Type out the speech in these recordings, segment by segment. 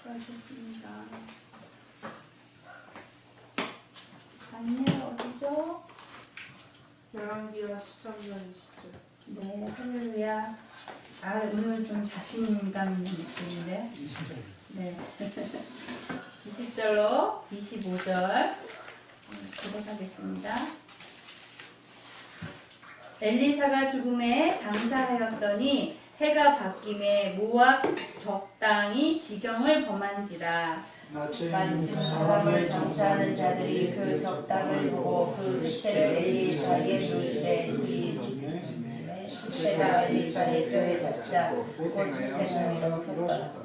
수고하셨습니다. 다니엘 어디죠? 열왕기하 13장 20절. 네, 할렐루야. 아, 오늘 좀 자신감 있는 느낌인데. 네. 20절로 25절 기록하겠습니다. 엘리사가 죽음에 장사하였더니 해가 바뀜에 모압 적당히 지경을 범한지라. 마침 사람을 장사하는 자들이 그 적당을 보고 그 시체를 엘리 자리에 두시되 그의 시체가 엘리사의 뼈에 닿자 곧 회생을 일어섰더라.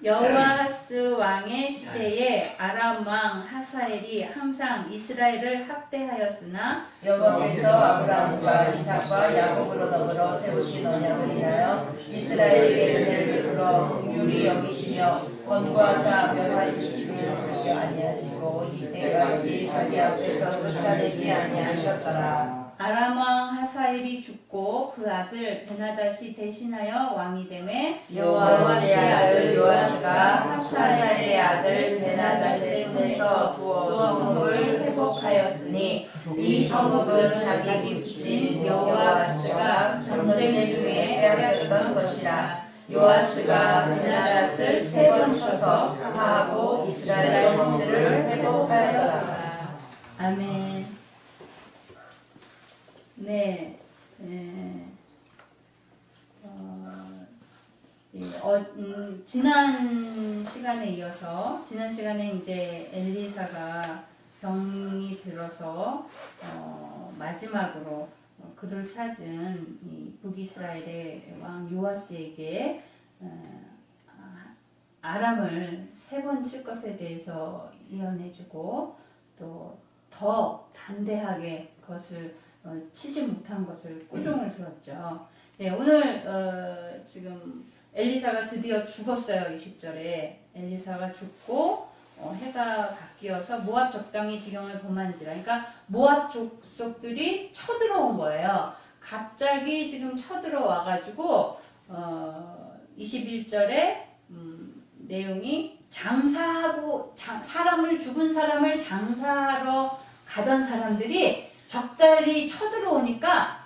여호아스 왕의 시대에 아람 왕 하사엘이 항상 이스라엘을 학대하였으나 여호와께서 아브라함과 이삭과 야곱으로 더불어 세우신 언약을 인하여 이스라엘에게 은혜를 베풀어 긍휼히 여기시며 권고하사 멸하시기를 절대 아니하시고 이때까지 자기 앞에서 쫓아내지 아니하셨더라. 아람 왕 하사엘이 죽고 그 아들 베나닷이 대신하여 왕이 되매 여호아스의 아들 요아스가 하사엘의 아들 베나닷의 손에서 두어 성읍을 회복하였으니 이 성읍은 자기 깁신 여호아스가 전쟁 중에 빼앗겼던 것이라. 요아스가 베나닷을 3번 쳐서 파하고 이스라엘 성읍들을 회복하였더라. 아멘. 네. 지난 시간에 이어서 지난 시간에 이제 엘리사가 병이 들어서 마지막으로 그를 찾은 이 북이스라엘의 왕 요아스에게 아람을 3번 칠 것에 대해서 예언해주고 또 더 담대하게 그것을 치지 못한 것을 꾸중을 들었죠. 네, 오늘 지금 엘리사가 드디어 죽었어요. 20절에 엘리사가 죽고 해가 바뀌어서 모압 적당히 지경을 범한지라. 그러니까 모압 족속들이 쳐들어온 거예요. 갑자기 지금 쳐들어와가지고 21절에 내용이 장사하고 죽은 사람을 장사하러 가던 사람들이 적달이 쳐들어오니까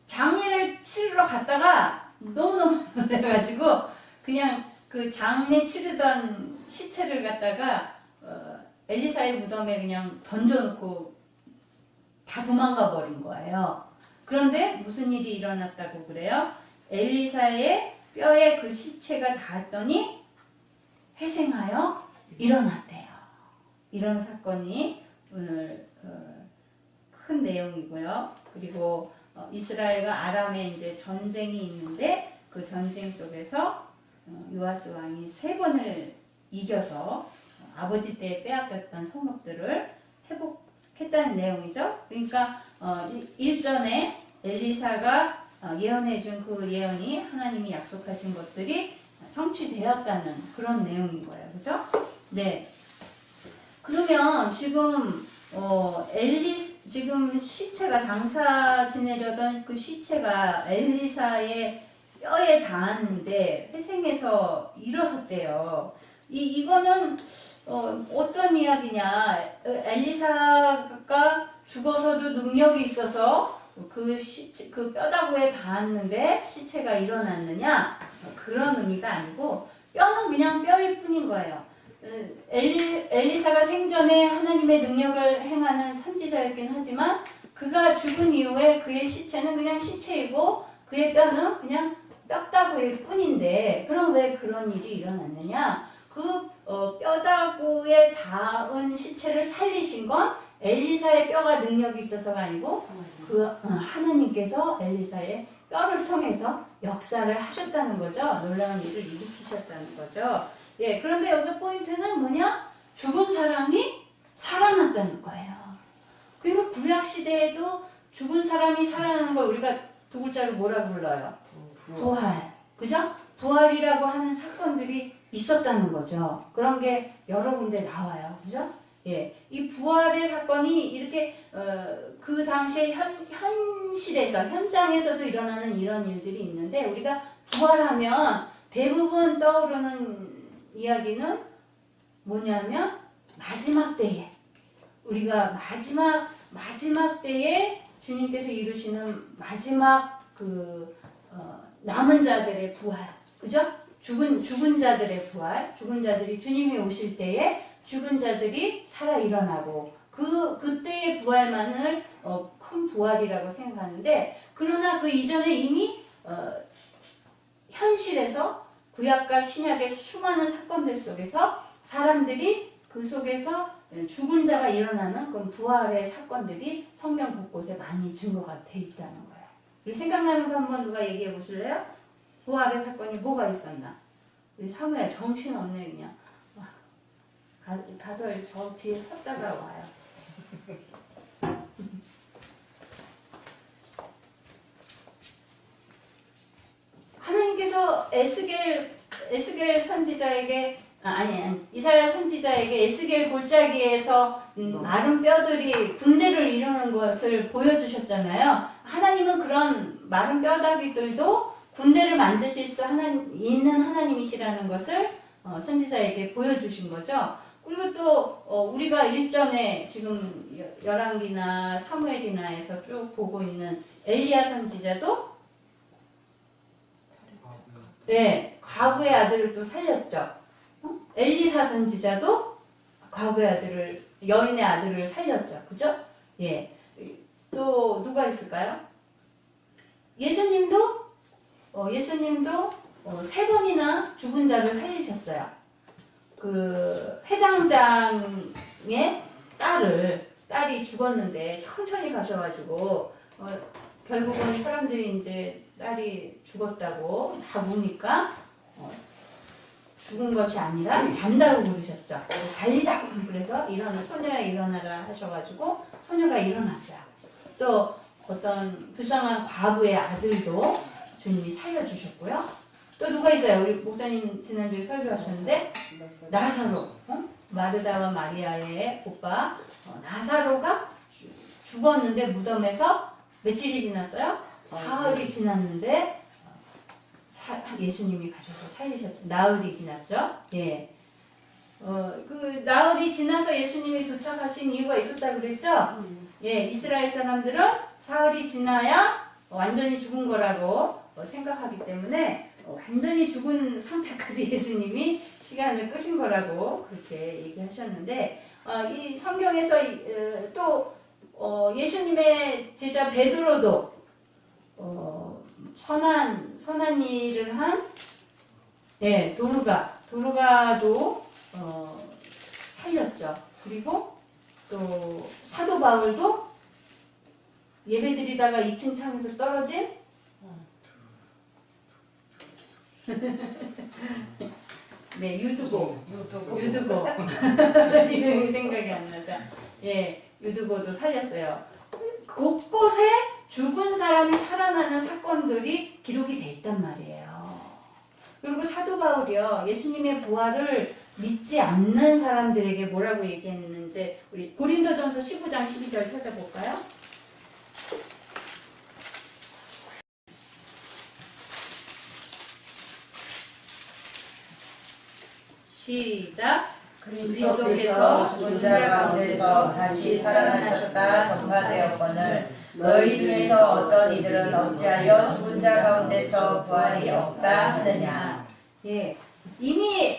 장례를 치르러 갔다가 너무너무 놀래가지고 그냥 그 장례 치르던 시체를 갖다가 엘리사의 무덤에 그냥 던져놓고 다 도망가 버린 거예요. 그런데 무슨 일이 일어났다고 그래요? 엘리사의 뼈에 그 시체가 닿았더니 회생하여 일어났대요. 이런 사건이 오늘 큰 내용이고요. 그리고 이스라엘과 아람의 이제 전쟁이 있는데 그 전쟁 속에서 요아스 왕이 3번을 이겨서 아버지 때 빼앗겼던 성읍들을 회복했다는 내용이죠. 그러니까 일전에 엘리사가 예언해준 그 예언이 하나님이 약속하신 것들이 성취되었다는 그런 내용인 거예요. 그죠? 네. 그러면 지금 지금 시체가 장사 지내려던 그 시체가 엘리사의 뼈에 닿았는데 회생해서 일어섰대요. 이거는 어떤 이야기냐? 엘리사가 죽어서도 능력이 있어서 그 뼈다구에 닿았는데 시체가 일어났느냐? 그런 의미가 아니고 뼈는 그냥 뼈일 뿐인 거예요. 엘리사가 생전에 하나님의 능력을 행하는 선지자였긴 하지만 그가 죽은 이후에 그의 시체는 그냥 시체이고 그의 뼈는 그냥 뼈다구일 뿐인데 그럼 왜 그런 일이 일어났느냐? 그 뼈다구에 닿은 시체를 살리신 건 엘리사의 뼈가 능력이 있어서가 아니고 그 하나님께서 엘리사의 뼈를 통해서 역사를 하셨다는 거죠. 놀라운 일을 일으키셨다는 거죠. 예, 그런데 여기서 포인트는 뭐냐? 죽은 사람이 살아났다는 거예요. 그리고 구약 시대에도 죽은 사람이 살아나는 걸 우리가 두 글자로 뭐라 불러요? 부활. 그죠? 부활이라고 하는 사건들이 있었다는 거죠. 그런 게 여러 군데 나와요. 그죠? 예, 이 부활의 사건이 이렇게 그 당시에 현실에서 현장에서도 일어나는 이런 일들이 있는데 우리가 부활하면 대부분 떠오르는 이야기는 뭐냐면 마지막 때에 우리가 마지막 때에 주님께서 이루시는 마지막 남은 자들의 부활, 그죠? 죽은 자들의 부활, 죽은 자들이 주님이 오실 때에 죽은 자들이 살아 일어나고 그때의 부활만을 큰 부활이라고 생각하는데, 그러나 그 이전에 이미 현실에서 구약과 신약의 수많은 사건들 속에서 사람들이 그 속에서 죽은 자가 일어나는 그런 부활의 사건들이 성경 곳곳에 많이 증거가 돼 있다는 거예요. 우리 생각나는 거 한번 누가 얘기해 보실래요? 부활의 사건이 뭐가 있었나? 우리 사무엘 정신없네 그냥. 가서 저 뒤에 섰다가 와요. 하나님께서 에스겔 선지자에게 이사야 선지자에게 에스겔 골짜기에서 마른 뼈들이 군대를 이루는 것을 보여주셨잖아요. 하나님은 그런 마른 뼈다귀들도 군대를 만드실 수 있는 하나님이시라는 것을 선지자에게 보여주신 거죠. 그리고 또 우리가 일전에 지금 열왕기나 사무엘이나에서 쭉 보고 있는 엘리야 선지자도 네, 과부의 아들을 또 살렸죠. 엘리사 선지자도 과부의 여인의 아들을 살렸죠. 그죠? 예. 또 누가 있을까요? 예수님도 3번이나 죽은 자를 살리셨어요. 그 회당장의 딸이 죽었는데 천천히 가셔가지고 결국은 사람들이 이제 딸이 죽었다고 다 우니까 죽은 것이 아니라 잔다고 부르셨죠. 달리다 그래서 소녀야 일어나라 하셔가지고 소녀가 일어났어요. 또 어떤 불쌍한 과부의 아들도 주님이 살려주셨고요. 또 누가 있어요? 우리 목사님 지난주에 설교하셨는데 나사로, 마르다와 마리아의 오빠 나사로가 죽었는데 무덤에서 며칠이 지났어요? 사흘이 지났는데 예수님이 가셔서 살리셨죠. 나흘이 지났죠. 예. 그 나흘이 지나서 예수님이 도착하신 이유가 있었다 그랬죠. 예, 이스라엘 사람들은 사흘이 지나야 완전히 죽은 거라고 생각하기 때문에 완전히 죽은 상태까지 예수님이 시간을 끄신 거라고 그렇게 얘기하셨는데, 이 성경에서 또 예수님의 제자 베드로도 선한 일을 한 도르가도 살렸죠. 그리고 또 사도 바울도 예배드리다가 2층 창에서 떨어진 네, 유두고 이름이 생각이 안 나죠. 예, 유두고도 살렸어요. 곳곳에 죽은 사람이 살아나는 사건들이 기록이 돼 있단 말이에요. 그리고 사도 바울이요, 예수님의 부활을 믿지 않는 사람들에게 뭐라고 얘기했는지 우리 고린도전서 15장 12절 찾아볼까요? 시작. 그리스도께서 죽은 자 가운데서 다시 살아나셨다 전파되었거늘 너희 중에서 어떤 이들은 어찌하여 죽은 자 가운데서 부활이 없다 하느냐. 예, 이미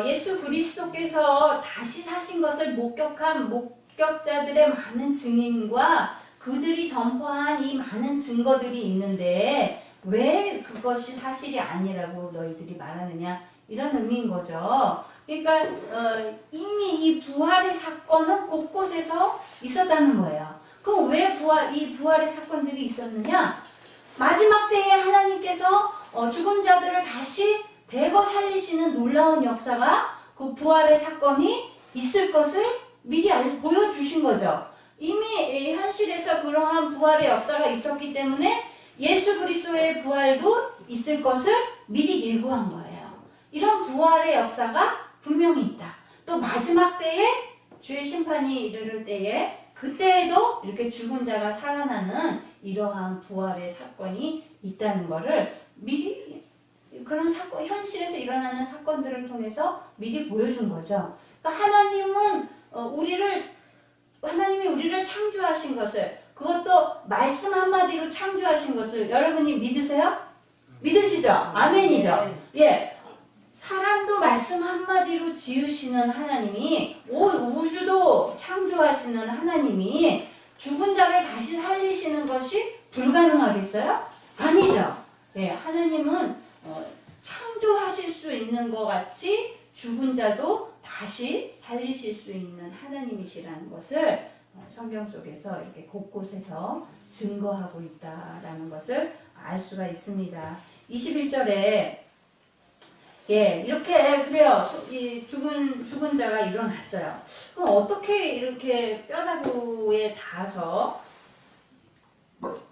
예수 그리스도께서 다시 사신 것을 목격한 목격자들의 많은 증인과 그들이 전파한 이 많은 증거들이 있는데 왜 그것이 사실이 아니라고 너희들이 말하느냐, 이런 의미인 거죠. 그러니까 이미 이 부활의 사건은 곳곳에서 있었다는 거예요. 그럼 왜 이 부활의 사건들이 있었느냐? 마지막 때에 하나님께서 죽은 자들을 다시 대거 살리시는 놀라운 역사가, 그 부활의 사건이 있을 것을 미리 보여주신 거죠. 이미 현실에서 그러한 부활의 역사가 있었기 때문에 예수 그리스도의 부활도 있을 것을 미리 예고한 거예요. 이런 부활의 역사가 분명히 있다. 또 마지막 때에 주의 심판이 이르를 때에 그때에도 이렇게 죽은 자가 살아나는 이러한 부활의 사건이 있다는 것을 미리 그런 사건, 현실에서 일어나는 사건들을 통해서 미리 보여준 거죠. 그러니까 하나님은 하나님이 우리를 창조하신 것을, 그것도 말씀 한마디로 창조하신 것을 여러분이 믿으세요? 믿으시죠? 아멘이죠? 예. 사람도 말씀 한마디로 지으시는 하나님이, 온 우주도 창조하시는 하나님이 죽은 자를 다시 살리시는 것이 불가능하겠어요? 아니죠. 예, 하나님은 창조하실 수 있는 것 같이 죽은 자도 다시 살리실 수 있는 하나님이시라는 것을 성경 속에서 이렇게 곳곳에서 증거하고 있다라는 것을 알 수가 있습니다. 21절에 예, 이렇게 그래요. 이 죽은 자가 일어났어요. 그럼 어떻게 이렇게 뼈다구에 닿아서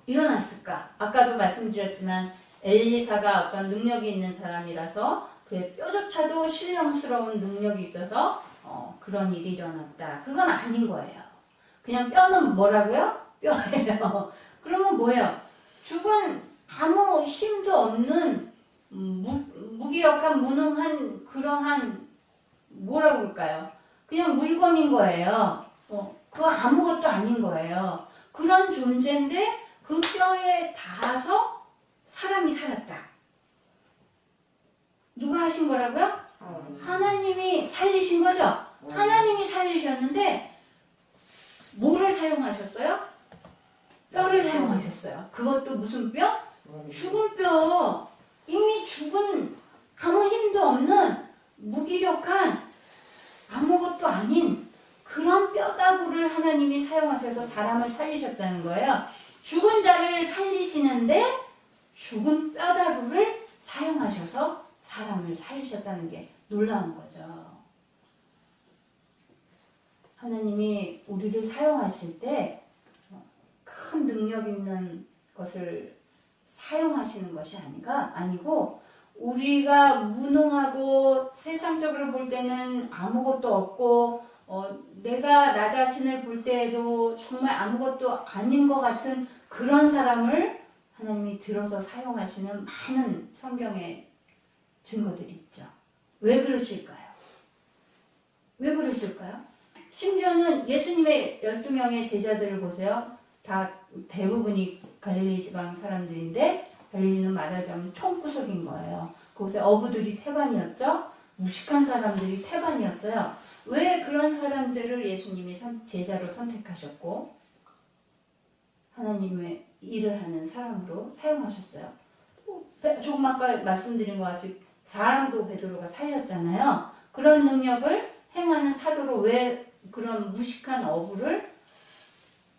일어났을까? 아까도 말씀드렸지만 엘리사가 어떤 능력이 있는 사람이라서 그의 뼈조차도 신령스러운 능력이 있어서 그런 일이 일어났다. 그건 아닌 거예요. 그냥 뼈는 뭐라고요? 뼈예요. 그러면 뭐예요? 죽은 아무 힘도 없는 무기력한 무능한 그러한 뭐라고 볼까요? 그냥 물건인 거예요. 그거 아무것도 아닌 거예요. 그런 존재인데 그 뼈에 닿아서 사람이 살았다. 누가 하신 거라고요? 하나님이 살리신 거죠? 하나님이 살리셨는데 뭐를 사용하셨어요? 뼈를 사용하셨어요. 그것도 무슨 뼈? 죽은 뼈. 이미 죽은 아무 힘도 없는 무기력한 아무것도 아닌 그런 뼈다구를 하나님이 사용하셔서 사람을 살리셨다는 거예요. 죽은 자를 살리시는데 죽은 뼈다구를 사용하셔서 사람을 살리셨다는 게 놀라운 거죠. 하나님이 우리를 사용하실 때 큰 능력 있는 것을 사용하시는 것이 아니고 우리가 무능하고 세상적으로 볼 때는 아무것도 없고 내가 나 자신을 볼 때에도 정말 아무것도 아닌 것 같은 그런 사람을 하나님이 들어서 사용하시는 많은 성경의 증거들이 있죠. 왜 그러실까요? 왜 그러실까요? 심지어는 예수님의 12명의 제자들을 보세요. 다 대부분이 갈릴리 지방 사람들인데 갈릴리는 말하자면 총구석인 거예요. 그곳에 어부들이 태반이었죠. 무식한 사람들이 태반이었어요. 왜 그런 사람들을 예수님이 제자로 선택하셨고 하나님의 일을 하는 사람으로 사용하셨어요? 조금 아까 말씀드린 것 같이 사람도 베드로가 살렸잖아요. 그런 능력을 행하는 사도로 왜 그런 무식한 어부를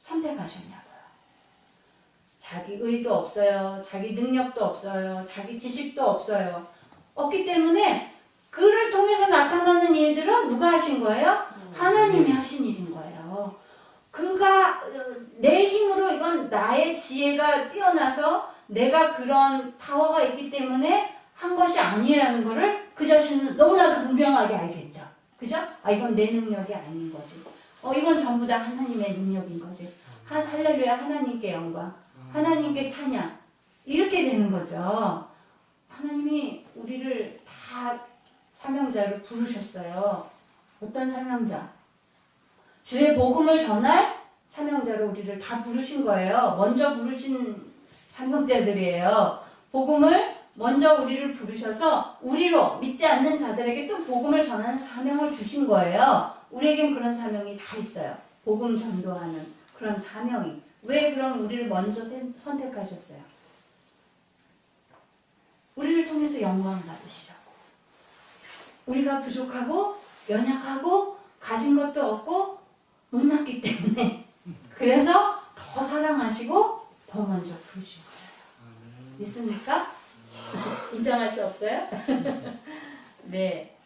선택하셨냐고요. 자기 의도 없어요. 자기 능력도 없어요. 자기 지식도 없어요. 없기 때문에 그를 통해서 나타나는 일들은 누가 하신 거예요? 하나님이 하신 일인 거예요. 그가 내 힘으로 이건 나의 지혜가 뛰어나서 내가 그런 파워가 있기 때문에 한 것이 아니라는 거를 그 자신은 너무나도 분명하게 알겠죠. 그죠? 이건 내 능력이 아닌 거지. 이건 전부 다 하나님의 능력인 거지. 할렐루야, 하나님께 영광, 하나님께 찬양. 이렇게 되는 거죠. 하나님이 우리를 다 사명자로 부르셨어요. 어떤 사명자? 주의 복음을 전할 사명자로 우리를 다 부르신 거예요. 먼저 부르신 사명자들이에요. 복음을 먼저 우리를 부르셔서 우리로 믿지 않는 자들에게 또 복음을 전하는 사명을 주신 거예요. 우리에겐 그런 사명이 다 있어요. 복음 전도하는 그런 사명이. 왜 그럼 우리를 먼저 선택하셨어요? 우리를 통해서 영광을 받으시라고. 우리가 부족하고 연약하고 가진 것도 없고 못났기 때문에 그래서 더 사랑하시고 더 먼저 부르신 거예요. 믿습니까? 인정할 수 없어요? 네.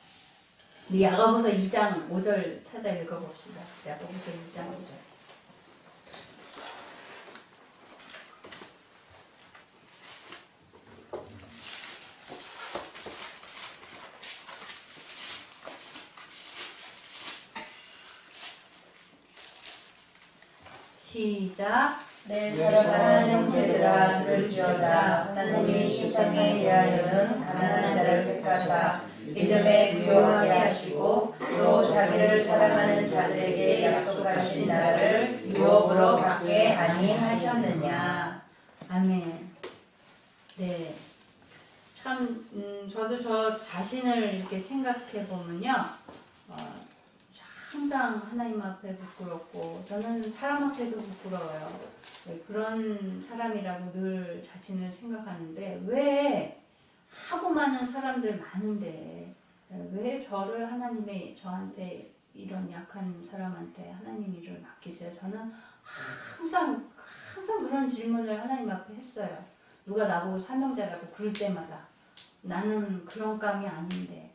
우리 야고보서 2장 5절 찾아 읽어봅시다. 야고보서 2장 5절. 시작. 내 사랑하는 형제들아 들을지어다. 하나님이 세상에 대하여는 가난한 자를 택하사 믿음에 부요하게 하시고 또 자기를 사랑하는 자들에게 약속하신 나라를 유업으로 받게 아니하셨느냐. 아멘. 네. 참, 저도 저 자신을 이렇게 생각해 보면요. 항상 하나님 앞에 부끄럽고, 저는 사람 앞에도 부끄러워요. 네, 그런 사람이라고 늘 자신을 생각하는데, 왜 하고 많은 사람들 많은데, 왜 저를 저한테 이런 약한 사람한테 하나님 일을 맡기세요? 저는 항상 그런 질문을 하나님 앞에 했어요. 누가 나보고 사명자라고 그럴 때마다. 나는 그런 감이 아닌데.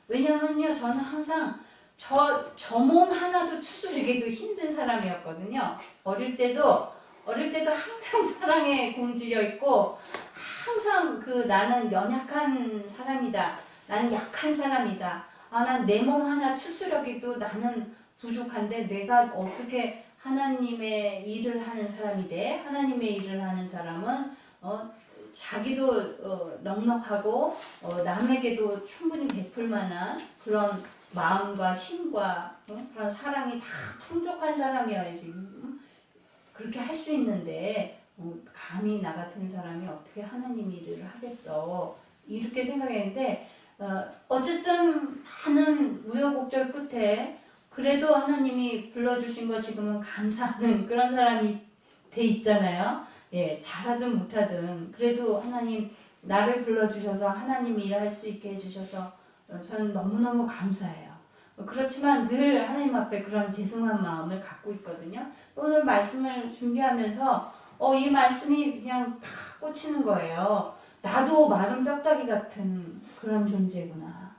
왜냐면요, 저는 항상 저 몸 하나도 추스르기도 힘든 사람이었거든요. 어릴 때도 항상 사랑에 굶주려 있고, 항상 나는 연약한 사람이다. 나는 약한 사람이다. 난 내 몸 하나 추스르기도 나는 부족한데, 내가 어떻게 하나님의 일을 하는 사람이 돼? 하나님의 일을 하는 사람은, 자기도 넉넉하고 남에게도 충분히 베풀 만한 그런 마음과 힘과 그런 사랑이 다 풍족한 사람이어야지 그렇게 할 수 있는데 감히 나 같은 사람이 어떻게 하나님 일을 하겠어 이렇게 생각했는데 어쨌든 많은 우여곡절 끝에 그래도 하나님이 불러주신 거 지금은 감사하는 그런 사람이 돼 있잖아요. 예, 잘하든 못하든 그래도 하나님 나를 불러주셔서 하나님 일할 수 있게 해주셔서 저는 너무너무 감사해요. 그렇지만 늘 하나님 앞에 그런 죄송한 마음을 갖고 있거든요. 오늘 말씀을 준비하면서 이 말씀이 그냥 다 꽂히는 거예요. 나도 마른 뼈다귀 같은 그런 존재구나.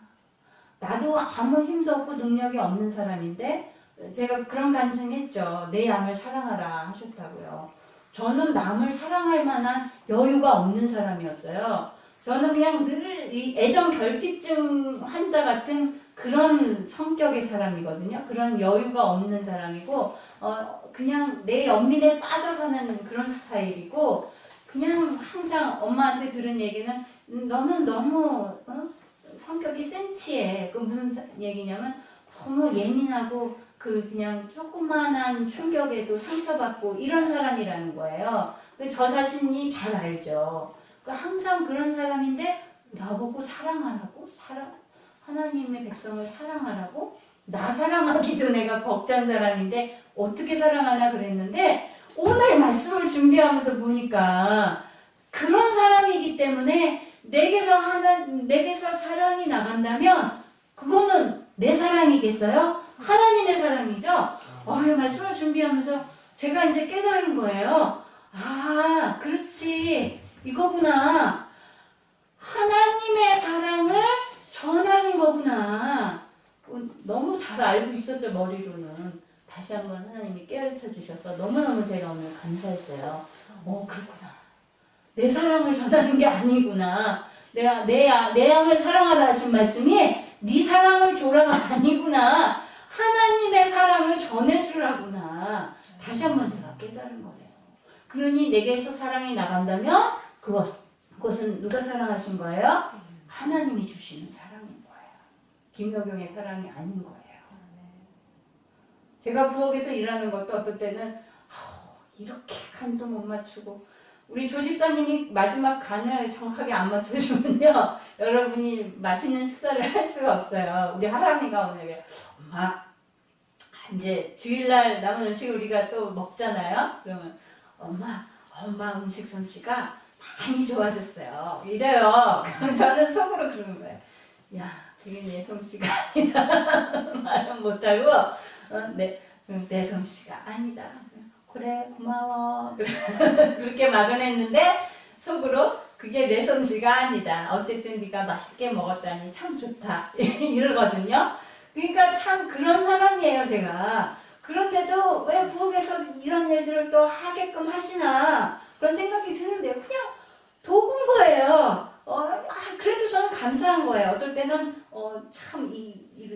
나도 아무 힘도 없고 능력이 없는 사람인데 제가 그런 간증했죠. 내 양을 사랑하라 하셨다고요. 저는 남을 사랑할 만한 여유가 없는 사람이었어요. 저는 그냥 늘 이 애정 결핍증 환자 같은 그런 성격의 사람이거든요. 그런 여유가 없는 사람이고 그냥 내 연민에 빠져 사는 그런 스타일이고 그냥 항상 엄마한테 들은 얘기는 너는 너무 성격이 센치해. 그 무슨 얘기냐면 너무 예민하고 그냥 조그만한 충격에도 상처받고 이런 사람이라는 거예요. 저 자신이 잘 알죠. 항상 그런 사람인데 나보고 사랑하라고? 하나님의 백성을 사랑하라고? 나 사랑하기도 내가 벅찬 사람인데 어떻게 사랑하나 그랬는데 오늘 말씀을 준비하면서 보니까 그런 사람이기 때문에 내게서 사랑이 나간다면 그거는 내 사랑이겠어요? 하나님의 사랑이죠? 말씀을 준비하면서 제가 이제 깨달은 거예요. 그렇지. 이거구나. 하나님의 사랑을 전하는 거구나. 너무 잘 알고 있었죠, 머리로는. 다시 한번 하나님이 깨우쳐 주셔서 너무너무 제가 오늘 감사했어요. 그렇구나. 내 사랑을 전하는 게 아니구나. 내가 내 양을 사랑하라 하신 말씀이 네 사랑을 줘라가 아니구나. 하나님의 사랑을 전해주라구나. 다시 한번 제가 깨달은 거예요. 그러니 내게서 사랑이 나간다면 그것은 누가 사랑하신 거예요? 하나님이 주시는 사랑인 거예요. 김효경의 사랑이 아닌 거예요. 제가 부엌에서 일하는 것도 어떨 때는 이렇게 간도 못 맞추고 우리 조집사님이 마지막 간을 정확하게 안 맞춰주면요 여러분이 맛있는 식사를 할 수가 없어요. 우리 하람이가 오늘 엄마 이제 주일날 남은 음식 우리가 또 먹잖아요. 그러면 엄마 음식 솜씨가 많이 좋아졌어요. 이래요. 그럼 저는 속으로 그러는 거예요. 야, 그게 내 솜씨가 아니다. 말은 못하고 내 솜씨가 아니다. 그래 고마워. 그렇게 말은 했는데 속으로 그게 내 솜씨가 아니다. 어쨌든 네가 맛있게 먹었다니 참 좋다. 이러거든요. 그러니까 참 그런 사람이에요 제가. 그런데도 왜 부엌에서 이런 일들을 또 하게끔 하시나 그런 생각이 드는데 그냥 도구인 거예요. 그래도 저는 감사한 거예요. 어떨 때는 참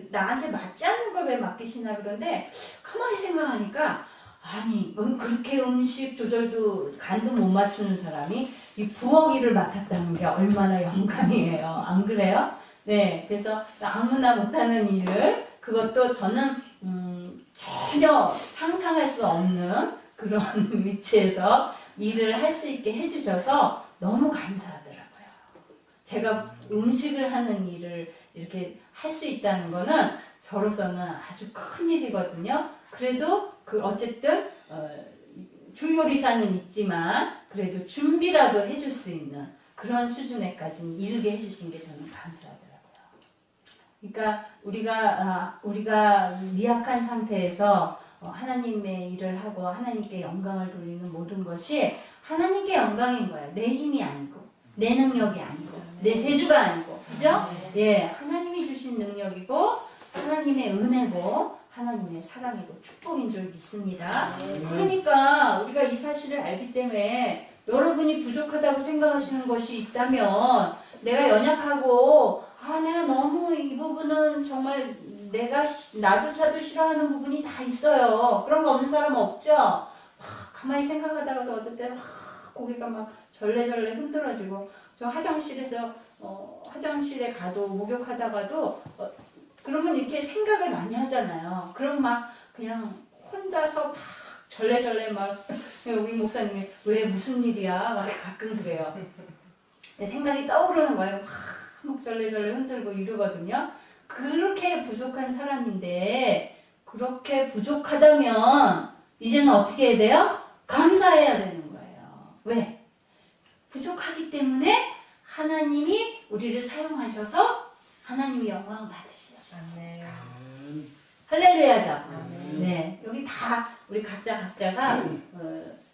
나한테 맞지 않는 걸 왜 맡기시나 그런데 가만히 생각하니까 아니 그렇게 음식 조절도 간도 못 맞추는 사람이 이 부엌일을 맡았다는 게 얼마나 영광이에요. 안 그래요? 네, 그래서 아무나 못하는 일을 그것도 저는 전혀 상상할 수 없는 그런 위치에서 일을 할 수 있게 해주셔서 너무 감사하더라고요. 제가 음식을 하는 일을 이렇게 할 수 있다는 거는 저로서는 아주 큰 일이거든요. 그래도 그 어쨌든 줄요리사는 있지만 그래도 준비라도 해줄 수 있는 그런 수준에까지 이르게 해주신 게 저는 감사하더라고요. 그러니까 우리가 미약한 상태에서 하나님의 일을 하고 하나님께 영광을 돌리는 모든 것이 하나님께 영광인 거예요. 내 힘이 아니고 내 능력이 아니고 내 재주가 아니고 그죠? 예, 하나님이 주신 능력이고 하나님의 은혜고 하나님의 사랑이고 축복인 줄 믿습니다. 그러니까 우리가 이 사실을 알기 때문에 여러분이 부족하다고 생각하시는 것이 있다면 내가 연약하고 내가 너무 이 부분은 정말 내가 나조차도 싫어하는 부분이 다 있어요. 그런 거 없는 사람 없죠? 가만히 생각하다가도 어떨 때 고개가 막 절레절레 흔들어지고 저 화장실에 가도 목욕하다가도 그러면 이렇게 생각을 많이 하잖아요. 그럼 막 그냥 혼자서 막 절레절레 막 우리 목사님이 왜 무슨 일이야? 막 가끔 그래요. 내 생각이 떠오르는 거예요. 막 절레절레 흔들고 이러거든요. 그렇게 부족한 사람인데 그렇게 부족하다면 이제는 어떻게 해야 돼요? 감사해야 되는 거예요. 왜? 부족하기 때문에 하나님이 우리를 사용하셔서 하나님이 영광을 받으시죠. 할렐루야죠. 네, 여기 다 우리 각자가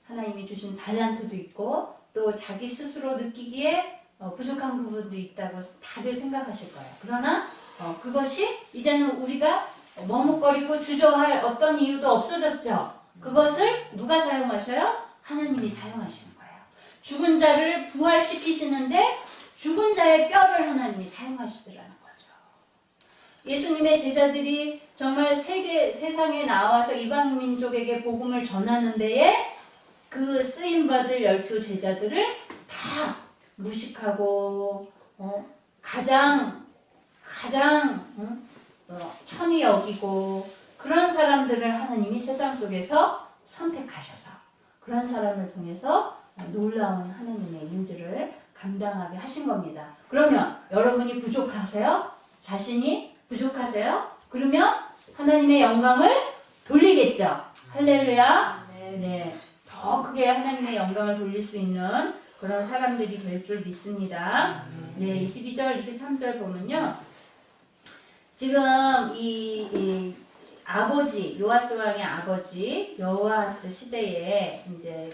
하나님이 주신 달란트도 있고 또 자기 스스로 느끼기에 부족한 부분도 있다고 다들 생각하실 거예요. 그러나 그것이 이제는 우리가 머뭇거리고 주저할 어떤 이유도 없어졌죠. 그것을 누가 사용하셔요? 하나님이 사용하시는 거예요. 죽은 자를 부활시키시는데 죽은 자의 뼈를 하나님이 사용하시더라는 거죠. 예수님의 제자들이 정말 세상에 나와서 이방 민족에게 복음을 전하는 데에 그 쓰임받을 12 제자들을 다 무식하고 가장 천히 여기고 그런 사람들을 하나님이 세상 속에서 선택하셔서 그런 사람을 통해서 놀라운 하나님의 일들을 감당하게 하신 겁니다. 그러면 여러분이 부족하세요? 자신이 부족하세요? 그러면 하나님의 영광을 돌리겠죠. 할렐루야. 네, 더 크게 하나님의 영광을 돌릴 수 있는 그런 사람들이 될 줄 믿습니다. 네, 22절, 23절 보면요. 지금 이 아버지, 요아스 왕의 아버지, 여호아스 시대에 이제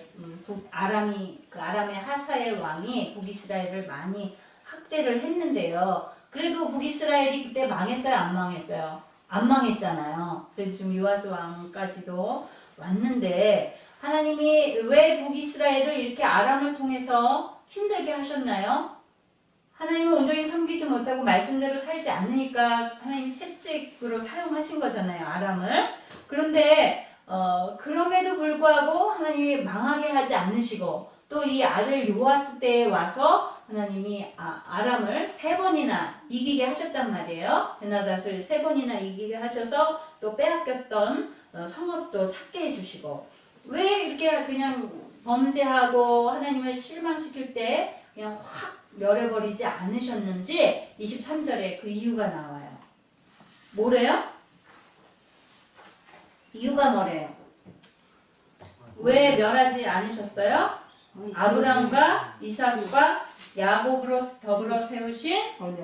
아람의 하사엘 왕이 북이스라엘을 많이 학대를 했는데요. 그래도 북이스라엘이 그때 망했어요, 안 망했어요? 안 망했잖아요. 그래서 지금 요아스 왕까지도 왔는데 하나님이 왜 북이스라엘을 이렇게 아람을 통해서 힘들게 하셨나요? 하나님은 온전히 섬기지 못하고 말씀대로 살지 않으니까 하나님이 채찍으로 사용하신 거잖아요, 아람을. 그런데 그럼에도 불구하고 하나님이 망하게 하지 않으시고 또 이 아들 요아스 때에 와서 하나님이 아람을 3번이나 이기게 하셨단 말이에요. 베나닷을 3번이나 이기게 하셔서 또 빼앗겼던 성읍도 찾게 해주시고 왜 이렇게 그냥 범죄하고 하나님을 실망시킬 때 그냥 확 멸해버리지 않으셨는지 23절에 그 이유가 나와요. 뭐래요? 이유가 뭐래요? 왜 멸하지 않으셨어요? 아브라함과 이삭과 야곱으로 더불어 세우신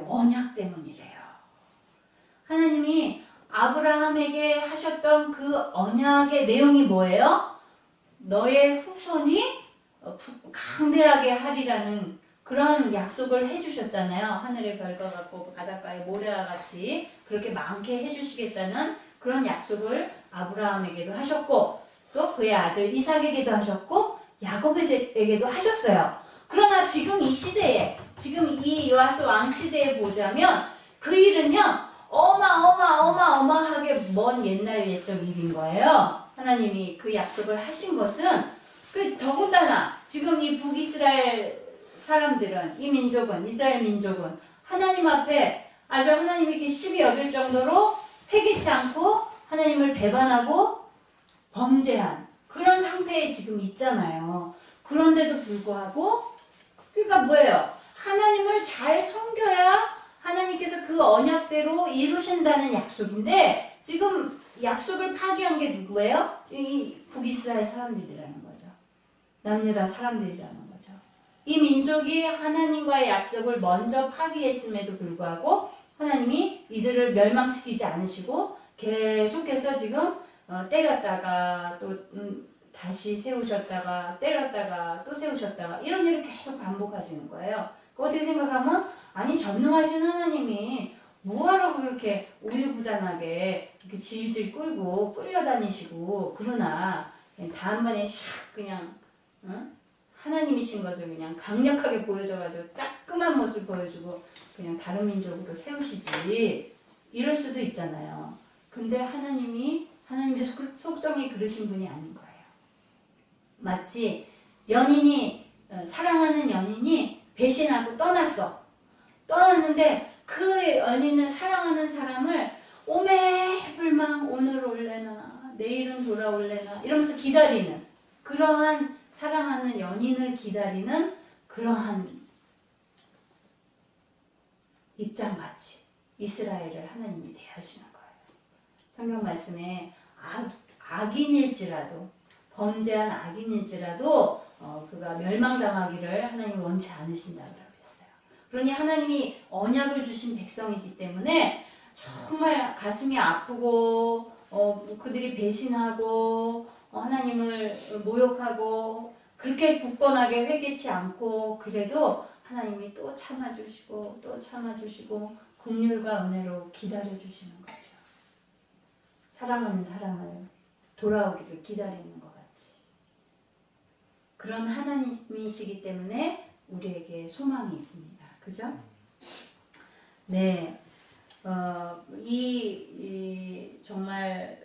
언약 때문이래요. 하나님이 아브라함에게 하셨던 그 언약의 내용이 뭐예요? 너의 후손이 강대하게 하리라는 그런 약속을 해주셨잖아요. 하늘의 별과 같고 바닷가의 모래와 같이 그렇게 많게 해주시겠다는 그런 약속을 아브라함에게도 하셨고 또 그의 아들 이삭에게도 하셨고 야곱에게도 하셨어요. 그러나 지금 이 시대에 지금 이 요아스 왕 시대에 보자면 그 일은요 어마어마하게 먼 옛날 옛적 일인 거예요. 하나님이 그 약속을 하신 것은 그 더군다나 지금 이 북이스라엘 사람들은 이 민족은 이스라엘 민족은 하나님 앞에 아주 하나님이 기심히 여길 정도로 회개치 않고 하나님을 배반하고 범죄한 그런 상태에 지금 있잖아요. 그런데도 불구하고 그러니까 뭐예요? 하나님을 잘 섬겨야 하나님께서 그 언약대로 이루신다는 약속인데 지금 약속을 파기한 게 누구예요? 이 북이스라엘 사람들이라는 거죠. 남유다 사람들이라는 거죠. 이 민족이 하나님과의 약속을 먼저 파기했음에도 불구하고 하나님이 이들을 멸망시키지 않으시고 계속해서 지금 때렸다가 또 다시 세우셨다가 때렸다가 또 세우셨다가 이런 일을 계속 반복하시는 거예요. 어떻게 생각하면 아니 전능하신 하나님이 뭐하러 그렇게 우유부단하게 이렇게 질질 끌고 끌려다니시고 그러나 다음번에 샥 그냥 하나님이신 것을 그냥 강력하게 보여줘가지고 따끔한 모습 보여주고 그냥 다른 민족으로 세우시지 이럴 수도 있잖아요. 근데 하나님의 속성이 그러신 분이 아닌 거예요. 마치 사랑하는 연인이 배신하고 떠났는데 그 연인은 사랑하는 사람을 오매불망 오늘 올래나 내일은 돌아올래나 이러면서 기다리는 그러한 사랑하는 연인을 기다리는 그러한 입장같이 이스라엘을 하나님이 대하시는 거예요. 성경 말씀에 악인일지라도 범죄한 악인일지라도 그가 멸망당하기를 하나님이 원치 않으신다고 그랬어요. 그러니 하나님이 언약을 주신 백성이기 때문에 정말 가슴이 아프고 그들이 배신하고 하나님을 모욕하고 그렇게 굳건하게 회개치 않고 그래도 하나님이 또 참아주시고 또 참아주시고 긍휼과 은혜로 기다려주시는 거죠. 사랑하는 사람을 돌아오기를 기다리는 것 같이. 그런 하나님이시기 때문에 우리에게 소망이 있습니다. 그죠? 네. 정말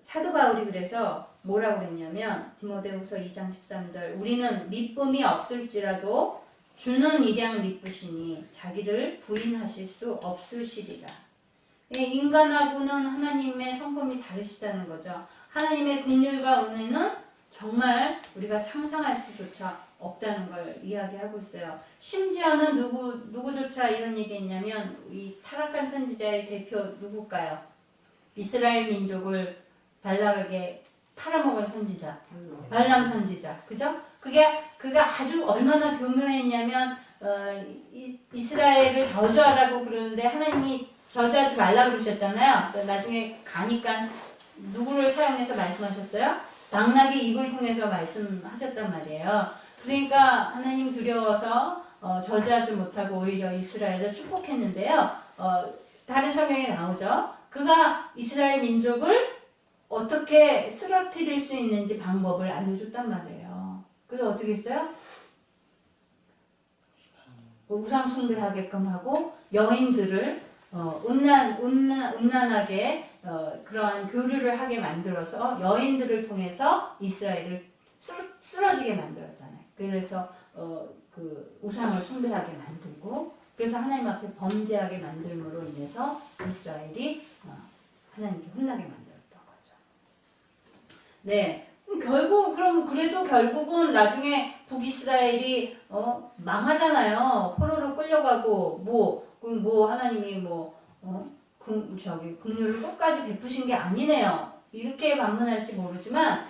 사도 바울이 그래서 뭐라고 그랬냐면 디모데후서 2장 13절 우리는 미쁨이 없을지라도 주는 일양 미쁘시니 자기를 부인하실 수 없으시리라. 인간하고는 하나님의 성품이 다르시다는 거죠. 하나님의 긍휼과 은혜는 정말 우리가 상상할 수조차 없다는 걸 이야기하고 있어요. 심지어는 누구조차 이런 얘기했냐면 이 타락한 선지자의 대표 누굴까요? 이스라엘 민족을 발락에게 팔아먹은 선지자, 발람 선지자, 그죠? 그가 아주 얼마나 교묘했냐면 이스라엘을 저주하라고 그러는데 하나님이 저주하지 말라고 그러셨잖아요. 나중에 가니까 누구를 사용해서 말씀하셨어요? 당나귀 입을 통해서 말씀하셨단 말이에요. 그러니까 하나님 두려워서 저주하지 못하고 오히려 이스라엘을 축복했는데요. 다른 성경에 나오죠. 그가 이스라엘 민족을 어떻게 쓰러뜨릴 수 있는지 방법을 알려줬단 말이에요. 그래서 어떻게 했어요? 우상 숭배하게끔 하고 여인들을 음란하게 그러한 교류를 하게 만들어서 여인들을 통해서 이스라엘을 쓰러지게 만들었잖아요. 그래서 그 우상을 숭배하게 만들고 그래서 하나님 앞에 범죄하게 만들므로 인해서 이스라엘이 하나님께 혼나게 만들었던 거죠. 네. 그래도 결국은 나중에 북이스라엘이 망하잖아요. 포로로 끌려가고 하나님이 긍휼을 끝까지 베푸신 게 아니네요. 이렇게 반문할지 모르지만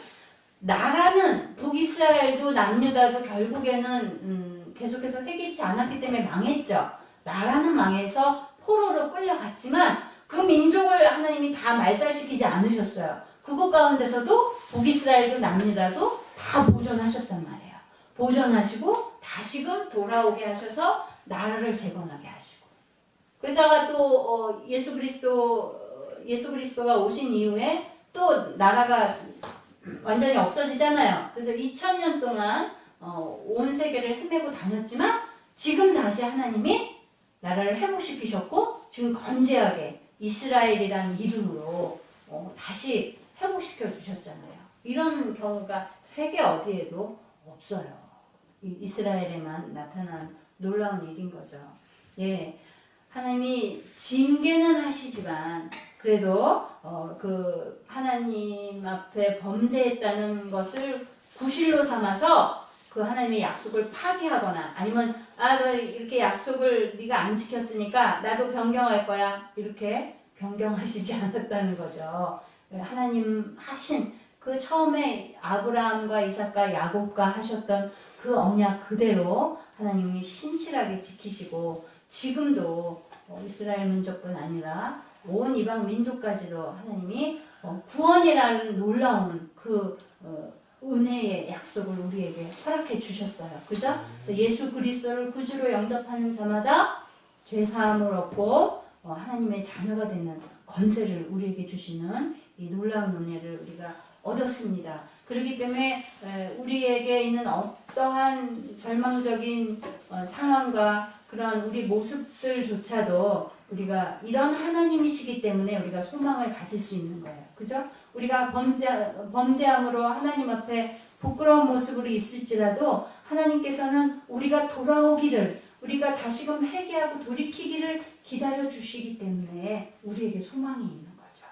나라는 북이스라엘도 남유다도 결국에는 계속해서 회개치 않았기 때문에 망했죠. 나라는 망해서 포로로 끌려갔지만 그 민족을 하나님이 다 말살시키지 않으셨어요. 그것 가운데서도 북이스라엘도 남유다도 다 보존하셨단 말이에요. 보존하시고 다시금 돌아오게 하셔서 나라를 재건하게 하시고 그러다가 또 예수 그리스도가 오신 이후에 또 나라가 완전히 없어지잖아요. 그래서 2000년 동안 온 세계를 헤매고 다녔지만 지금 다시 하나님이 나라를 회복시키셨고 지금 건재하게 이스라엘이라는 이름으로 다시 회복시켜 주셨잖아요. 이런 경우가 세계 어디에도 없어요. 이스라엘에만 나타난 놀라운 일인 거죠. 예, 하나님이 징계는 하시지만 그래도 그 하나님 앞에 범죄했다는 것을 구실로 삼아서 그 하나님의 약속을 파기하거나 아니면 너 이렇게 약속을 네가 안 지켰으니까 나도 변경할 거야 이렇게 변경하시지 않았다는 거죠. 하나님 하신 그 처음에 아브라함과 이삭과 야곱과 하셨던 그 언약 그대로 하나님이 신실하게 지키시고 지금도 이스라엘 민족뿐 아니라 온 이방 민족까지도 하나님이 구원이라는 놀라운 그 은혜의 약속을 우리에게 허락해 주셨어요. 그죠? 그래서 예수 그리스도를 구주로 영접하는 자마다 죄 사함을 얻고 하나님의 자녀가 되는 권세를 우리에게 주시는 이 놀라운 은혜를 우리가 얻었습니다. 그렇기 때문에 우리에게 있는 어떠한 절망적인 상황과 그런 우리 모습들조차도 우리가 이런 하나님이시기 때문에 우리가 소망을 가질 수 있는 거예요. 그죠? 우리가 범죄함으로 하나님 앞에 부끄러운 모습으로 있을지라도 하나님께서는 우리가 돌아오기를 우리가 다시금 회개하고 돌이키기를 기다려 주시기 때문에 우리에게 소망이 있는 거죠.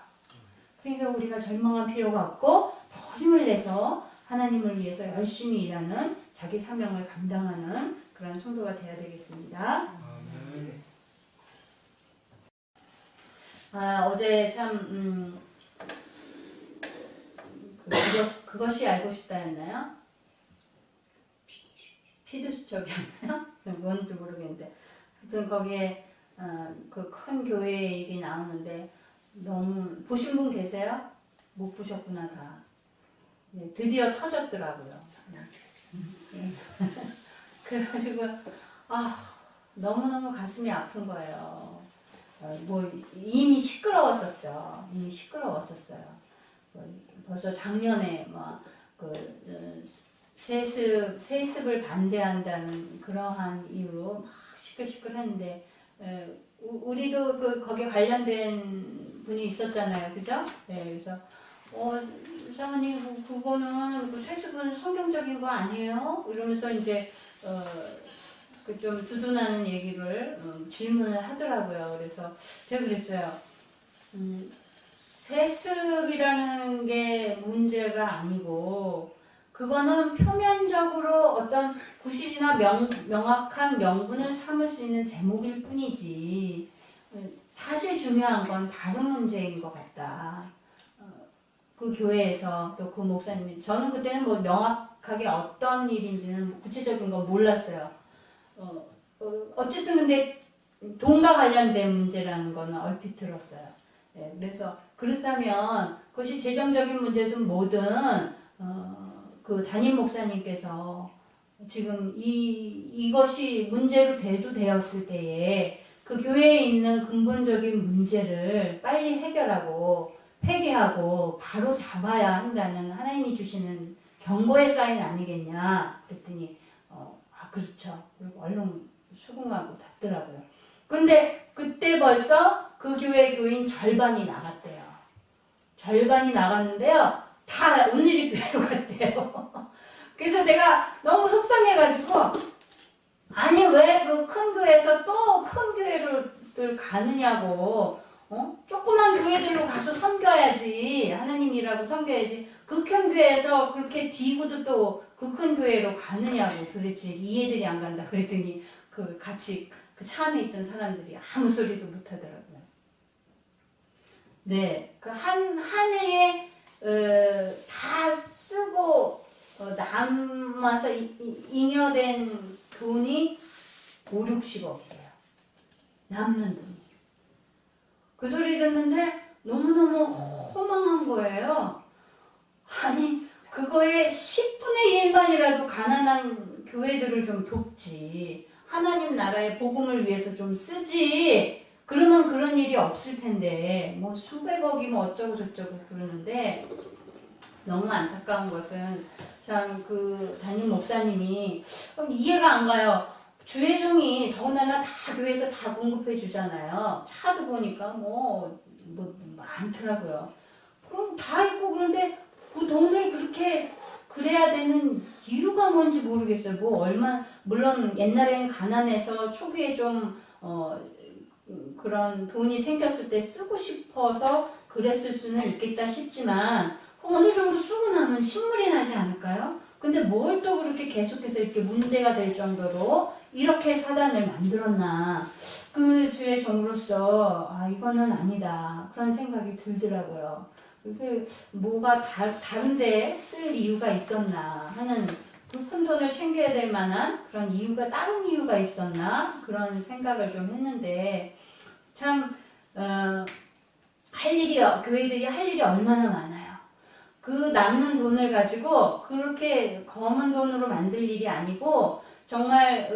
그러니까 우리가 절망할 필요가 없고 더 힘을 내서 하나님을 위해서 열심히 일하는 자기 사명을 감당하는 그런 성도가 되어야 되겠습니다. 어제 참 그것이 알고 싶다였나요? 피드스톱이었나요? 뭔지 모르겠는데 하여튼 거기에 그 큰 교회의 일이 나오는데 너무 보신 분 계세요? 못 보셨구나 다. 네, 드디어 터졌더라고요. 그래가지고 너무너무 가슴이 아픈 거예요. 뭐 이미 시끄러웠었죠. 이미 시끄러웠었어요. 벌써 작년에 세습을 반대한다는 그러한 이유로 막 시끌시끌했는데 우리도 거기에 관련된 분이 있었잖아요, 그죠? 네, 그래서 사모님 그거는 그 세습은 성경적인 거 아니에요? 이러면서 이제 그 좀 두둔하는 얘기를 질문을 하더라고요. 그래서 제가 그랬어요. 세습이라는 게 문제가 아니고 그거는 표면적으로 어떤 구실이나 명확한 명분을 삼을 수 있는 제목일 뿐이지 사실 중요한 건 다른 문제인 것 같다. 그 교회에서 또 그 목사님이 저는 그때는 뭐 명확하게 어떤 일인지는 구체적인 건 몰랐어요. 어쨌든 근데 돈과 관련된 문제라는 거는 얼핏 들었어요. 네, 그래서 그렇다면 그것이 재정적인 문제든 뭐든 그 담임 목사님께서 지금 이것이 문제로 대두되었을 때에 그 교회에 있는 근본적인 문제를 빨리 해결하고 회개하고 바로 잡아야 한다는 하나님이 주시는 경고의 사인 아니겠냐 그랬더니 그렇죠. 그리고 얼른 수긍하고 닫더라고요. 근데 그때 벌써 그 교회 교인 절반이 나갔대요. 절반이 나갔는데요. 다 온누리 교회로 갔대요. 그래서 제가 너무 속상해가지고 아니 왜 그 큰 교회에서 또 큰 교회를 가느냐고 조그만 교회들로 가서 섬겨야지 하나님이라고 섬겨야지 극한 교회에서 그렇게 디고도 또 그 큰 교회로 가느냐고 도대체 이해들이 안 간다 그랬더니 그 같이 그 차 안에 있던 사람들이 아무 소리도 못 하더라고요. 네, 그 한 해에 다 쓰고 남아서 잉여된 돈이 5, 60억이에요. 남는 돈이. 그 소리 듣는데 너무너무 허망한 거예요. 아니 그거에 10분의 1만이라도 가난한 교회들을 좀 돕지. 하나님 나라의 복음을 위해서 좀 쓰지. 그러면 그런 일이 없을 텐데 뭐 수백억이면 어쩌고 저쩌고 그러는데 너무 안타까운 것은 참 그 담임 목사님이 이해가 안 가요. 주회종이 더군다나 다 교회에서 다 공급해 주잖아요. 차도 보니까 뭐 많더라고요. 그럼 다 있고 그런데 그 돈을 그렇게 그래야 되는 이유가 뭔지 모르겠어요. 뭐 얼마 물론 옛날에는 가난해서 초기에 좀 그런 돈이 생겼을 때 쓰고 싶어서 그랬을 수는 있겠다 싶지만 어느 정도 쓰고 나면 신물이 나지 않을까요? 근데 뭘 또 그렇게 계속해서 이렇게 문제가 될 정도로 이렇게 사단을 만들었나. 그 주의 종으로서 이거는 아니다 그런 생각이 들더라고요. 그 뭐가 다른데 쓸 이유가 있었나 하는 그 큰 돈을 챙겨야 될 만한 그런 이유가 다른 이유가 있었나 그런 생각을 좀 했는데 참 교회들이 할 일이 얼마나 많아요. 그 남는 돈을 가지고 그렇게 검은 돈으로 만들 일이 아니고 정말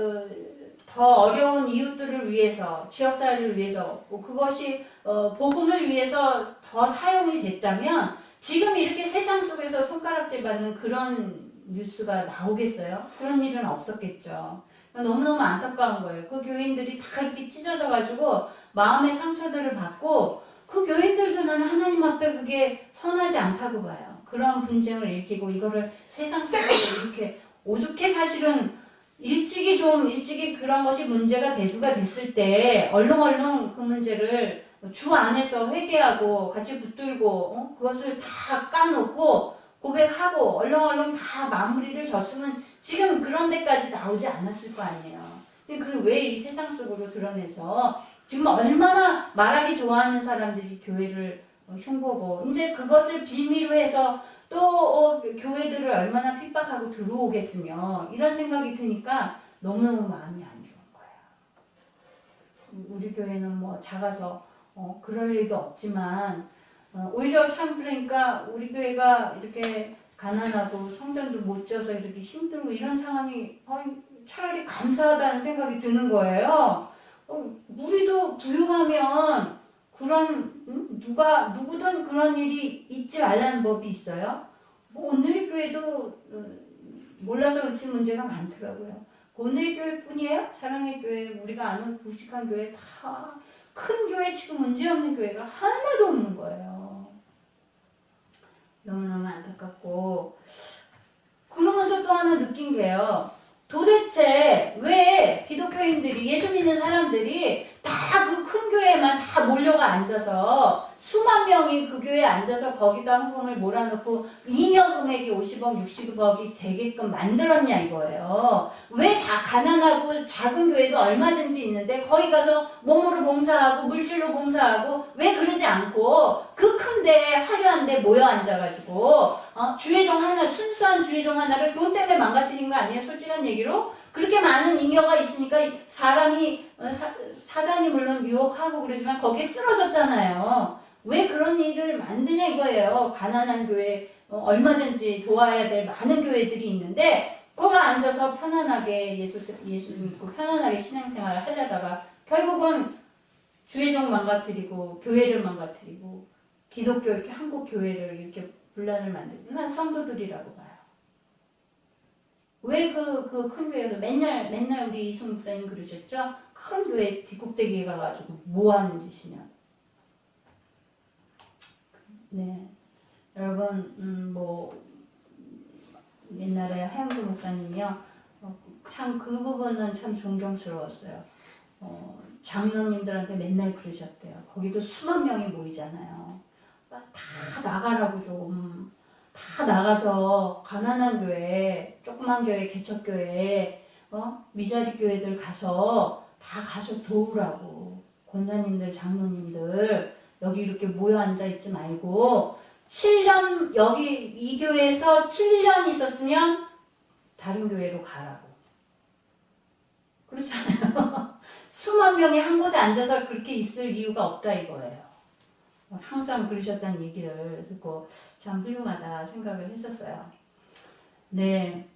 더 어려운 이웃들을 위해서 지역사회를 위해서 그것이 복음을 위해서 더 사용이 됐다면 지금 이렇게 세상 속에서 손가락질 받는 그런 뉴스가 나오겠어요? 그런 일은 없었겠죠. 너무너무 안타까운 거예요. 그 교인들이 다 이렇게 찢어져 가지고 마음의 상처들을 받고 그 교인들도 나는 하나님 앞에 그게 선하지 않다고 봐요. 그런 분쟁을 일으키고 이거를 세상 속에서 이렇게 오죽해 사실은 일찍이 그런 것이 문제가 대두가 됐을 때 얼른 그 문제를 주 안에서 회개하고 같이 붙들고 그것을 다 까놓고 고백하고 얼른 다 마무리를 졌으면 지금 그런 데까지 나오지 않았을 거 아니에요. 근데 그 왜 이 세상 속으로 드러내서 지금 얼마나 말하기 좋아하는 사람들이 교회를 흉보고 이제 그것을 빌미로 해서 또 교회들을 얼마나 핍박하고 들어오겠으며 이런 생각이 드니까 너무너무 마음이 안 좋은 거예요. 우리 교회는 뭐 작아서 그럴 일도 없지만 오히려 참 그러니까 우리 교회가 이렇게 가난하고 성전도 못 지어서 이렇게 힘들고 이런 상황이 차라리 감사하다는 생각이 드는 거예요. 우리도 부유하면 그런 누구든 그런 일이 있지 말라는 법이 있어요. 오늘 교회도 몰라서 그렇지 문제가 많더라고요. 오늘 교회뿐이에요? 사랑의 교회 우리가 아는 구식한 교회 다 큰 교회 치고 문제없는 교회가 하나도 없는 거예요. 너무너무 안타깝고 그러면서 또 하나 느낀 게요. 도대체 왜 기독교인들이 예수 믿는 사람들이 다 그 큰 교회에만 다 몰려가 앉아서 수만 명이 그 교회에 앉아서 거기다 헌금을 몰아넣고 잉여 금액이 50억, 60억이 되게끔 만들었냐 이거예요. 왜 다 가난하고 작은 교회도 얼마든지 있는데 거기 가서 몸으로 봉사하고 물질로 봉사하고 왜 그러지 않고 그 큰데 화려한데 모여 앉아가지고 주회종 하나 순수한 주회종 하나를 돈 때문에 망가뜨린 거 아니에요? 솔직한 얘기로 그렇게 많은 잉여가 있으니까 사람이 사단이 물론 유혹하고 그러지만 거기에 쓰러졌잖아요. 왜 그런 일을 만드냐 이거예요. 가난한 교회 얼마든지 도와야 될 많은 교회들이 있는데 거기 앉아서 편안하게 예수 믿고 편안하게 신앙생활을 하려다가 결국은 주회종 망가뜨리고 교회를 망가뜨리고 기독교 이렇게 한국 교회를 이렇게 분란을 만들고 난 성도들이라고 봐요. 왜 그 큰 교회도 맨날 우리 이승 목사님 그러셨죠? 큰 교회 뒷국대기에 가가지고 뭐 하는 짓이냐. 네. 여러분, 옛날에 하영수 목사님이요. 참 그 부분은 참 존경스러웠어요. 장로님들한테 맨날 그러셨대요. 거기도 수만 명이 모이잖아요. 다 나가라고 좀. 다 나가서 가난한 교회, 조그만 교회, 개척교회, 미자리 교회들 가서 다 가서 도우라고. 권사님들, 장로님들 여기 이렇게 모여 앉아 있지 말고 7년 여기 이 교회에서 7년 있었으면 다른 교회로 가라고. 그렇잖아요. 수만 명이 한 곳에 앉아서 그렇게 있을 이유가 없다 이거예요. 항상 그러셨다는 얘기를 듣고 참 훌륭하다 생각을 했었어요. 네,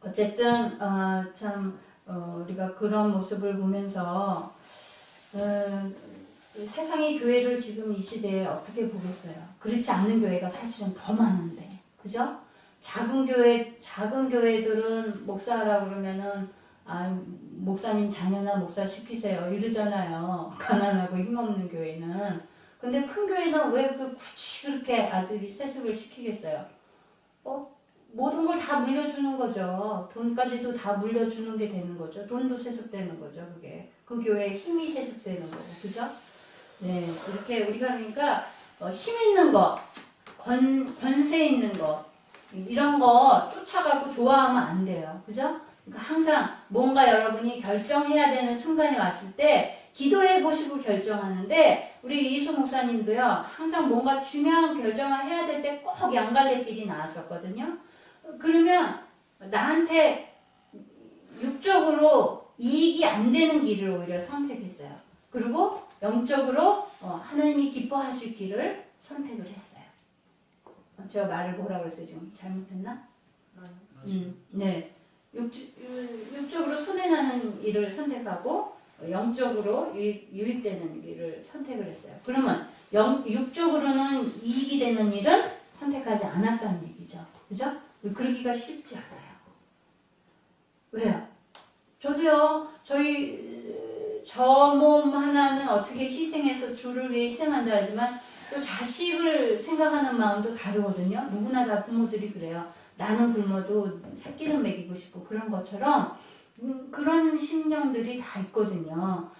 어쨌든 우리가 그런 모습을 보면서 세상의 교회를 지금 이 시대에 어떻게 보겠어요? 그렇지 않은 교회가 사실은 더 많은데, 그죠? 작은 교회들은 목사라고 그러면은 목사님 자녀나 목사 시키세요 이러잖아요. 가난하고 힘없는 교회는. 근데 큰 교회는 왜 굳이 그렇게 아들이 세습을 시키겠어요? 모든 걸 다 물려주는 거죠. 돈까지도 다 물려주는 게 되는 거죠. 돈도 세습되는 거죠. 그게 그 교회의 힘이 세습되는 거고, 그죠? 네, 이렇게 우리가 그러니까 힘 있는 거, 권세 있는 거 이런 거 쫓아가고 좋아하면 안 돼요. 그죠? 그러니까 항상 뭔가 여러분이 결정해야 되는 순간이 왔을 때 기도해 보시고 결정하는데 우리 이소 목사님도요. 항상 뭔가 중요한 결정을 해야 될 때 꼭 양갈래길이 나왔었거든요. 그러면 나한테 육적으로 이익이 안 되는 길을 오히려 선택했어요. 그리고 영적으로 하나님이 기뻐하실 길을 선택을 했어요. 제가 말을 뭐라고 그랬어요? 지금 잘못했나? 네. 육적으로 손해나는 일을 선택하고 영적으로 유익되는 일을 선택을 했어요. 그러면 육적으로는 이익이 되는 일은 선택하지 않았다는 얘기죠. 그죠? 그러기가 쉽지 않아요. 왜요? 저도요, 저 몸 하나는 어떻게 희생해서 주를 위해 희생한다 하지만 또 자식을 생각하는 마음도 다르거든요. 누구나 다 부모들이 그래요. 나는 굶어도 새끼는 먹이고 싶고 그런 것처럼 그런 심령들이 다 있거든요.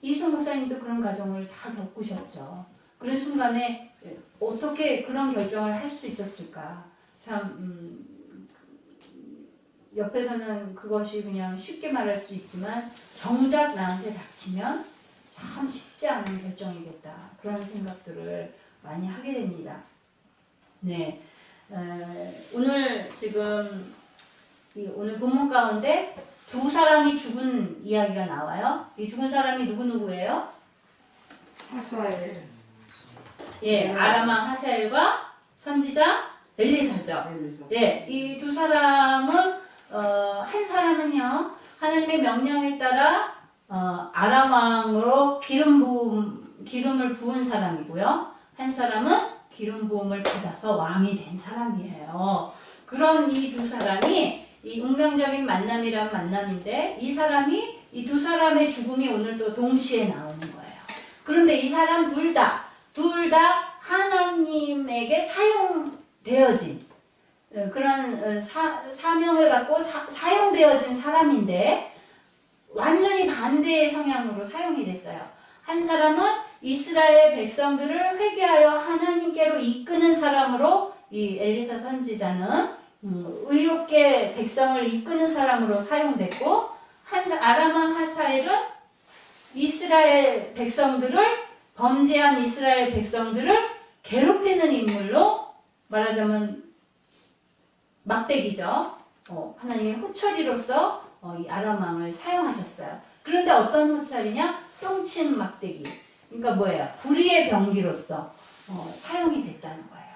이소 목사님도 그런 가정을 다 겪으셨죠. 그런 순간에 어떻게 그런 결정을 할 수 있었을까? 참 옆에서는 그것이 그냥 쉽게 말할 수 있지만 정작 나한테 닥치면 참 쉽지 않은 결정이겠다. 그런 생각들을 많이 하게 됩니다. 네, 오늘 지금 오늘 본문 가운데 두 사람이 죽은 이야기가 나와요. 이 죽은 사람이 누구예요? 하사엘. 예, 아람왕 하사엘과 선지자 엘리사죠. 예, 이 두 사람은 한 사람은요 하나님의 명령에 따라 아람 왕으로 기름을 부은 사람이고요. 한 사람은 기름 부음을 받아서 왕이 된 사람이에요. 그런 이 두 사람이 이 운명적인 만남이란 만남인데 이 두 사람의 죽음이 오늘 또 동시에 나오는 거예요. 그런데 이 사람 둘 다 하나님에게 사용되어진 그런 사명을 갖고 사용되어진 사람인데 완전히 반대의 성향으로 사용이 됐어요. 한 사람은 이스라엘 백성들을 회개하여 하나님께로 이끄는 사람으로 이 엘리사 선지자는 의롭게 백성을 이끄는 사람으로 사용됐고 아람왕 하사엘은 이스라엘 백성들을 범죄한 이스라엘 백성들을 괴롭히는 인물로 말하자면 막대기죠. 하나님의 호처리로서 이 아람 왕을 사용하셨어요. 그런데 어떤 호처리냐? 똥침 막대기. 그러니까 뭐예요? 불의의 병기로서 사용이 됐다는 거예요.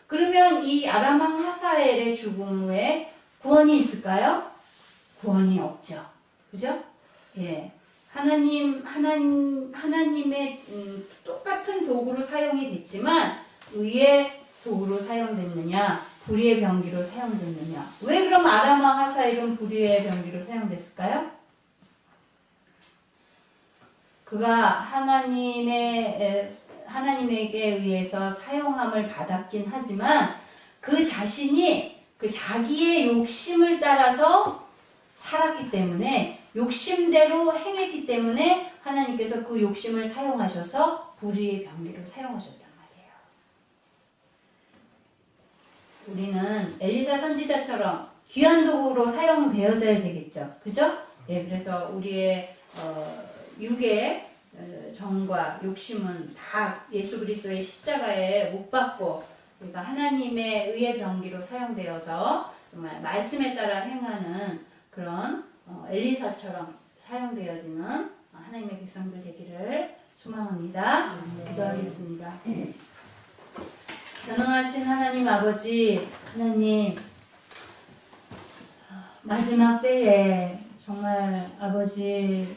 그러면 이 아람 왕 하사엘의 죽음 후에 구원이 있을까요? 구원이 없죠. 그죠? 예. 하나님의 똑같은 도구로 사용이 됐지만 의의 도구로 사용됐느냐? 불의의 병기로 사용됐느냐? 왜 그럼 아람 왕 하사엘은 불의의 병기로 사용됐을까요? 그가 하나님에게 의해서 사용함을 받았긴 하지만 그 자신이 그 자기의 욕심을 따라서 살았기 때문에 욕심대로 행했기 때문에 하나님께서 그 욕심을 사용하셔서 불의의 병기로 사용하셨다. 우리는 엘리사 선지자처럼 귀한 도구로 사용되어져야 되겠죠. 그죠? 예, 그래서 우리의 육의 정과 욕심은 다 예수 그리스도의 십자가에 못 박고 우리가 하나님의 의의 병기로 사용되어서 정말 말씀에 따라 행하는 그런 엘리사처럼 사용되어지는 하나님의 백성들 되기를 소망합니다. 기도하겠습니다. 전능하신 하나님 아버지, 하나님 마지막 때에 정말 아버지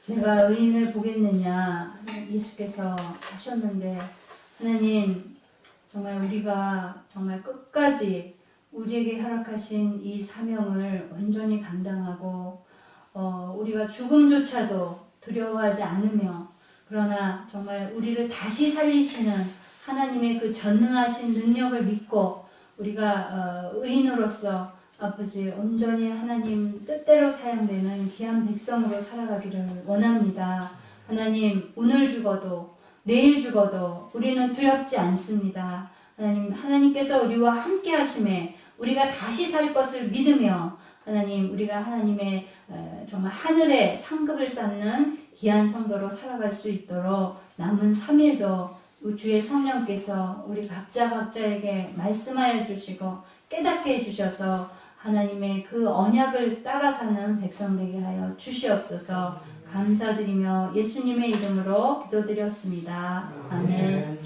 내가 의인을 보겠느냐 예수께서 하셨는데 하나님 정말 우리가 정말 끝까지 우리에게 허락하신 이 사명을 온전히 감당하고 우리가 죽음조차도 두려워하지 않으며 그러나 정말 우리를 다시 살리시는 하나님의 그 전능하신 능력을 믿고 우리가 의인으로서 아버지 온전히 하나님 뜻대로 사용되는 귀한 백성으로 살아가기를 원합니다. 하나님 오늘 죽어도 내일 죽어도 우리는 두렵지 않습니다. 하나님 하나님께서 우리와 함께 하심에 우리가 다시 살 것을 믿으며 하나님 우리가 하나님의 정말 하늘에 상급을 쌓는 귀한 성도로 살아갈 수 있도록 남은 3일도 주의 성령께서 우리 각자에게 말씀하여 주시고 깨닫게 해주셔서 하나님의 그 언약을 따라 사는 백성 되게 하여 주시옵소서. 감사드리며 예수님의 이름으로 기도드렸습니다. 아멘.